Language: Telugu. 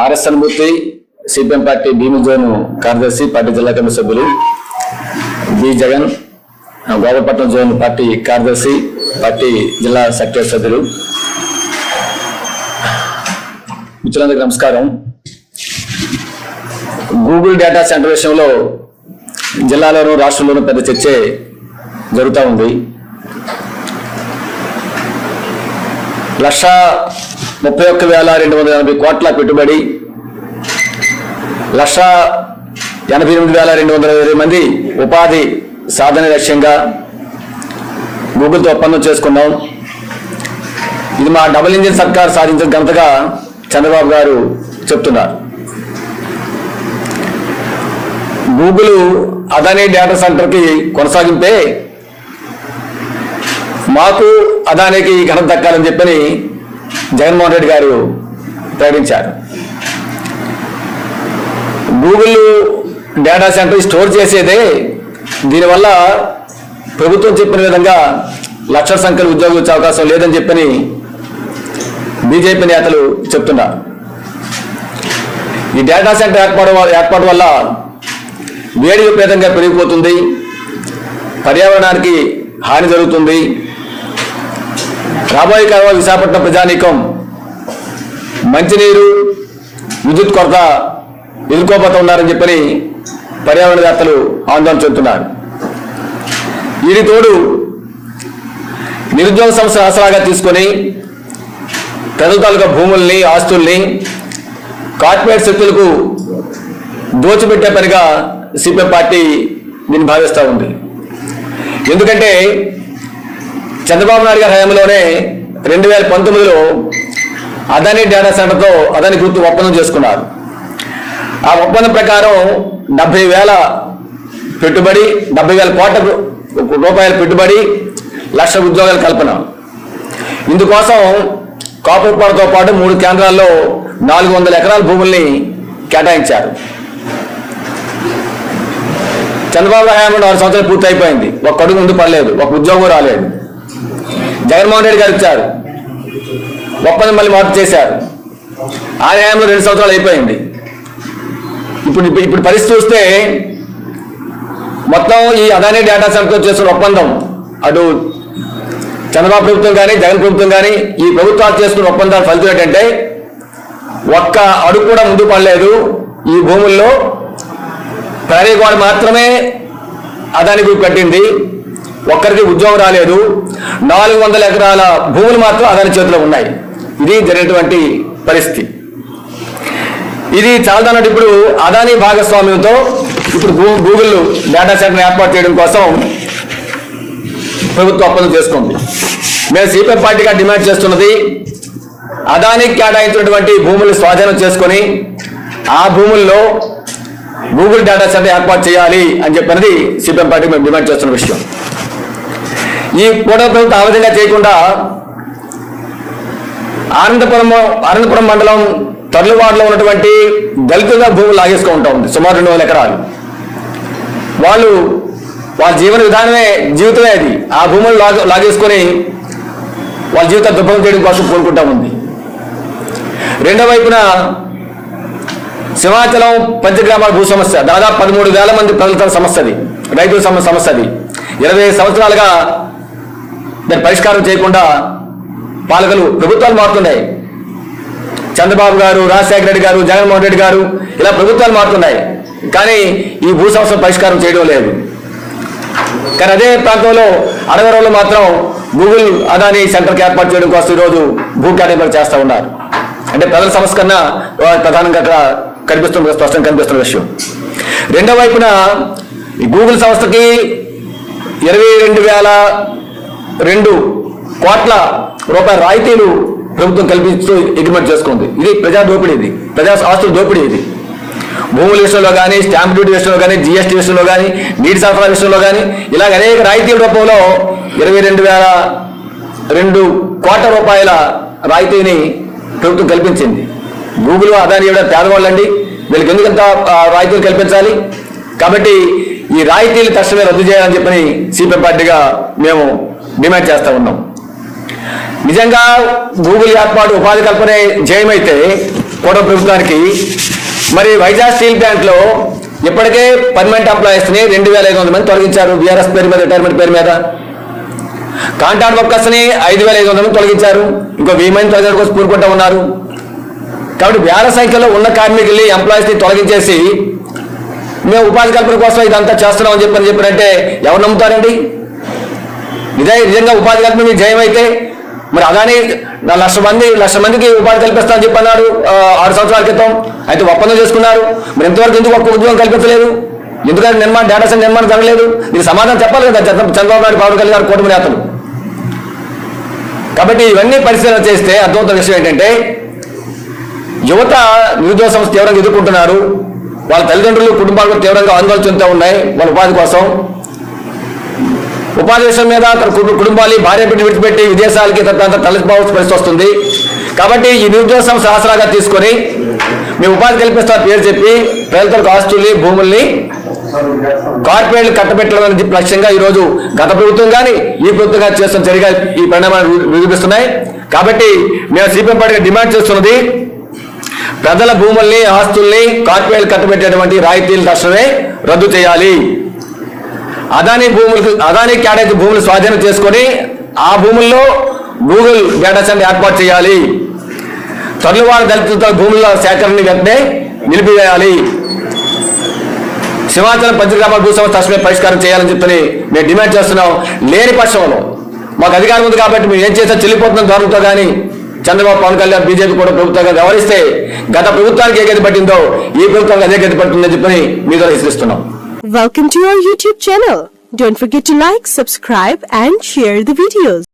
ఆర్ఎస్ అనుభూతి సిపిఎం పార్టీ భీమి జోన్ కార్యదర్శి, పార్టీ జిల్లా కమిటీ సభ్యులు బి జగన్, గోపాలపట్నం జోన్ పార్టీ కార్యదర్శి, పార్టీ జిల్లా సెక్రటరీ సభ్యులు, మిత్రులందరికీ నమస్కారం. గూగుల్ డేటా సెంటర్ విషయంలో జిల్లాలోనూ రాష్ట్రంలోనూ పెద్ద చర్చే జరుగుతూ ఉంది. 131,280 కోట్ల పెట్టుబడి, 188,220 మంది ఉపాధి సాధన లక్ష్యంగా గూగుల్తో ఒప్పందం చేసుకున్నాం. ఇది మా డబుల్ ఇంజిన్ సర్కార్ సాధించిన ఘనతగా చంద్రబాబు గారు చెప్తున్నారు. గూగుల్ అదానీ డేటా సెంటర్కి కొనసాగింపే మాకు అదానికి ఘనత దక్కాలని చెప్పని జగన్మోహన్ రెడ్డి గారు ప్రకటించారు. గూగుల్ డేటా సెంటర్ స్టోర్ చేసేదే, దీనివల్ల ప్రభుత్వం చెప్పిన విధంగా లక్షల సంఖ్యలో ఉద్యోగులు వచ్చే అవకాశం లేదని చెప్పని బీజేపీ నేతలు చెప్తున్నారు. ఈ డేటా సెంటర్ ఏర్పాటు వల్ల వేడి విపరీతంగా పెరిగిపోతుంది, పర్యావరణానికి హాని జరుగుతుంది. రాబోయే కాలంలో విశాఖపట్నం ప్రజానీకం మంచినీరు, విద్యుత్ కొరత ఎదుర్కోబోతూ ఉన్నారని చెప్పని పర్యావరణవేత్తలు ఆందోళన చెందుతున్నారు. వీరి తోడు నిరుద్యోగ సమస్య ఆసరాగా తీసుకొని ప్రజల తాలూకా భూముల్ని, ఆస్తుల్ని కార్పొరేట్ శక్తులకు దోచిపెట్టే పనిగా సిపిఎం పార్టీ దీన్ని భావిస్తూ ఉంది. ఎందుకంటే చంద్రబాబు నాయుడు గారి హయాంలోనే 2019లో అదానీ డేటా సెంటర్తో అదానీ గ్రూప్ ఒప్పందం చేసుకున్నారు. ఆ ఒప్పందం ప్రకారం 70,000 పెట్టుబడి, 70,000 కోట్ల రూపాయల పెట్టుబడి, 1,00,000 ఉద్యోగాల కల్పన. ఇందుకోసం కాపురపాడుతో పాటు 3 కేంద్రాల్లో 400 ఎకరాల భూముల్ని కేటాయించారు. చంద్రబాబు హయాంలో 4 సంవత్సరాలు పూర్తి అయిపోయింది, ఒక్క అడుగు ముందు పడలేదు, ఒక ఉద్యోగం రాలేదు. జగన్మోహన్ రెడ్డి గారు ఇచ్చారు, ఒప్పందం మళ్ళీ మార్పు చేశారు. ఆ హయాంలో 2 సంవత్సరాలు అయిపోయింది. ఇప్పుడు పరిస్థితి చూస్తే మొత్తం ఈ అదానీ డేటా సెంటర్తో చేస్తున్న ఒప్పందం, అటు చంద్రబాబు ప్రభుత్వం కానీ జగన్ ప్రభుత్వం కానీ ఈ ప్రభుత్వాలు చేసుకున్న ఒప్పందాలు ఫలితం ఏంటంటే ఒక్క అడుగు కూడా ముందు పడలేదు. ఈ భూముల్లో ప్రహరీ గోడ మాత్రమే అదానీ గ్రూప్ కట్టింది, ఒక్కరికి ఉద్యోగం రాలేదు. 400 ఎకరాల భూములు మాత్రం అదానీ చేతిలో ఉన్నాయి. ఇది జరిగినటువంటి పరిస్థితి. ఇది చాలదన్నట్టు ఇప్పుడు అదానీ భాగస్వామ్యంతో ఇప్పుడు గూగుల్ డేటా సెంటర్ ఏర్పాటు చేయడం కోసం ప్రభుత్వం ఒప్పందం చేసుకుంది. మేము సిపిఎం పార్టీగా డిమాండ్ చేస్తున్నది, అదానికి కేటాయించినటువంటి భూములు స్వాధీనం చేసుకొని ఆ భూముల్లో గూగుల్ డేటా సెంటర్ ఏర్పాటు చేయాలి అని చెప్పినది సిపిఎం పార్టీ మేము డిమాండ్ చేస్తున్న విషయం. ఈ కూటమి ప్రభుత్వం ఆ విధంగా చేయకుండా ఆనందపురం మండలం తర్లువాడలో ఉన్నటువంటి దళితుల భూములు లాగేసుకుంటూ ఉంది, సుమారు 200 ఎకరాలు. వాళ్ళ జీవన జీవితమే అది. ఆ భూములు లాగేసుకొని వాళ్ళ జీవితాన్ని దుర్భరం చేయడం కోసం కోరుకుంటా ఉంది. రెండో వైపున సింహాచలం పంచగ్రామాల భూ సమస్య, దాదాపు 13,000 మంది ప్రజలతో సమస్య అది, రైతుల సమస్య అది. 20 సంవత్సరాలుగా దాన్ని పరిష్కారం చేయకుండా ప్రభుత్వాలు మారుతున్నాయి. చంద్రబాబు గారు, రాజశేఖర రెడ్డి గారు, జగన్మోహన్ రెడ్డి గారు, ఇలా ప్రభుత్వాలు మారుతున్నాయి, కానీ ఈ భూ సమస్య పరిష్కారం చేయడం లేదు. కానీ అదే ప్రాంతంలో అడగరంలో మాత్రం గూగుల్ అదానీ సెంటర్కి ఏర్పాటు చేయడం కోసం ఈరోజు భూ కేటాయింపులు చేస్తూ ఉన్నారు. అంటే ప్రజల సమస్య కన్నా ప్రధానంగా అక్కడ స్పష్టంగా కనిపిస్తున్న విషయం. రెండో వైపున ఈ గూగుల్ సంస్థకి 22,002 కోట్ల రూపాయల రాయితీలు ప్రభుత్వం కల్పిస్తూ అగ్రిమెంట్ చేసుకుంది. ఇది ప్రజా దోపిడీ, ఇది ప్రజా ఆస్తుల దోపిడీ. ఇది భూముల విషయంలో కానీ, స్టాంప్ డ్యూటీ విషయంలో కానీ, జిఎస్టీ విషయంలో కానీ, నీటి సరఫరా విషయంలో కానీ ఇలాగ అనేక రాయితీల రూపంలో 22,002 కోట్ల రూపాయల రాయితీని ప్రభుత్వం కల్పించింది. గూగుల్ అదానీ పేదవాళ్ళండి, వీళ్ళకి ఎందుకంత రాయితీలు కల్పించాలి? కాబట్టి ఈ రాయితీలు తక్షణమే రద్దు చేయాలని చెప్పని సిపిఎం పార్టీగా మేము డిమాండ్ చేస్తూ ఉన్నాం. నిజంగా గూగుల్ ఏర్పాటు ఉపాధి కల్పనే జయమైతే కూటమి ప్రభుత్వానికి మరి వైజాగ్ స్టీల్ ప్లాంట్ లో ఇప్పటికే పర్మనెంట్ ఎంప్లాయీస్ ని 2,500 మంది తొలగించారు బీఆర్ఎస్ పేరు మీద, రిటైర్మెంట్ పేరు మీద. కాంట్రాక్ట్ వర్కర్స్ ని 5,500 మంది తొలగించారు. ఇంకో 1000 మంది తొలగించడం కోసం పూనుకుంటూ ఉన్నారు. కాబట్టి వేల సంఖ్యలో ఉన్న కార్మికుల్ని, ఎంప్లాయీస్ ని తొలగించేసి మేము ఉపాధి కల్పన కోసం ఇదంతా చేస్తున్నాం అని చెప్పారంటే ఎవరు నమ్ముతారండి? నిజంగా ఉపాధి కల్పన మీకు జయం అయితే మరి అదాని 1,00,000 మందికి ఉపాధి కల్పిస్తామని చెప్పి అన్నాడు 6 సంవత్సరాల క్రితం. అయితే ఒప్పందం చేసుకున్నారు. మరి ఇంతవరకు ఎందుకు ఒక్క ఉద్యోగం కల్పించలేదు? ఎందుకంటే డేటా సెంటర్ నిర్మాణం జరగలేదు? దీనికి సమాధానం చెప్పాలి కదా చంద్రబాబు నాయుడు, పవన్ కళ్యాణ్ గారు, కూటమి నేతలు. కాబట్టి ఇవన్నీ పరిశీలన చేస్తే అర్థమవుతున్న విషయం ఏంటంటే యువత నిరుద్యోగ సమస్య తీవ్రంగా ఎదుర్కొంటున్నారు. వాళ్ళ తల్లిదండ్రులు, కుటుంబాలు తీవ్రంగా ఆందోళన చెందుతూ ఉన్నాయి వాళ్ళ ఉపాధి కోసం. ఉపాధి విషయం మీద తన కుటుంబాన్ని భార్య బిడ్డ విడిచిపెట్టి విదేశాలకి తలెత్తిపోవాల్సిన పరిస్థితి వస్తుంది. కాబట్టి ఈ నిరుద్యోగ సమస్య ఆసరాగా తీసుకొని మేము ఉపాధి కల్పిస్తామని పేరు చెప్పి ప్రజలకు ఆస్తుల్ని, భూముల్ని కార్పొరేట్లు కట్టబెట్టడం లక్ష్యంగా ఈరోజు గత ప్రభుత్వం కానీ ఈ ప్రభుత్వం కానీ చేస్తున్న చర్యగా ఈ పరిణామాలు నిరూపిస్తున్నాయి. కాబట్టి మేము సిపిఎం పార్టీగా డిమాండ్ చేస్తున్నది ప్రజల భూముల్ని, ఆస్తుల్ని కార్పొరేట్లు కట్టబెట్టేటువంటి రాయితీలు తక్షణమే రద్దు చేయాలి. అదానీ క్యాడేజ్ భూములు స్వాధీనం చేసుకొని ఆ భూముల్లో గూగుల్ డేటా సెంటర్ ఏర్పాటు చేయాలి. తొలివారి దళితుల భూముల సేకరణ వెంటనే నిలిపివేయాలి. సింహాచలం పంచగ్రామాల భూ సమస్య తక్షణమే పరిష్కారం చేయాలని చెప్పని మేము డిమాండ్ చేస్తున్నాం. లేని పక్షంలో మాకు అధికారం ఉంది కాబట్టి మేము ఏం చేసినా చెల్లిపోతున్న ధోరణితో కానీ చంద్రబాబు, పవన్ కళ్యాణ్, బీజేపీ కూడా ప్రభుత్వంగా వ్యవహరిస్తే గత ప్రభుత్వానికి ఏ గతి పట్టిందో ఈ ప్రభుత్వానికి అదే గతి పడుతుందని చెప్పని మీతో హెచ్చరిస్తున్నాం. Welcome to our YouTube channel. Don't forget to like, subscribe and share the videos.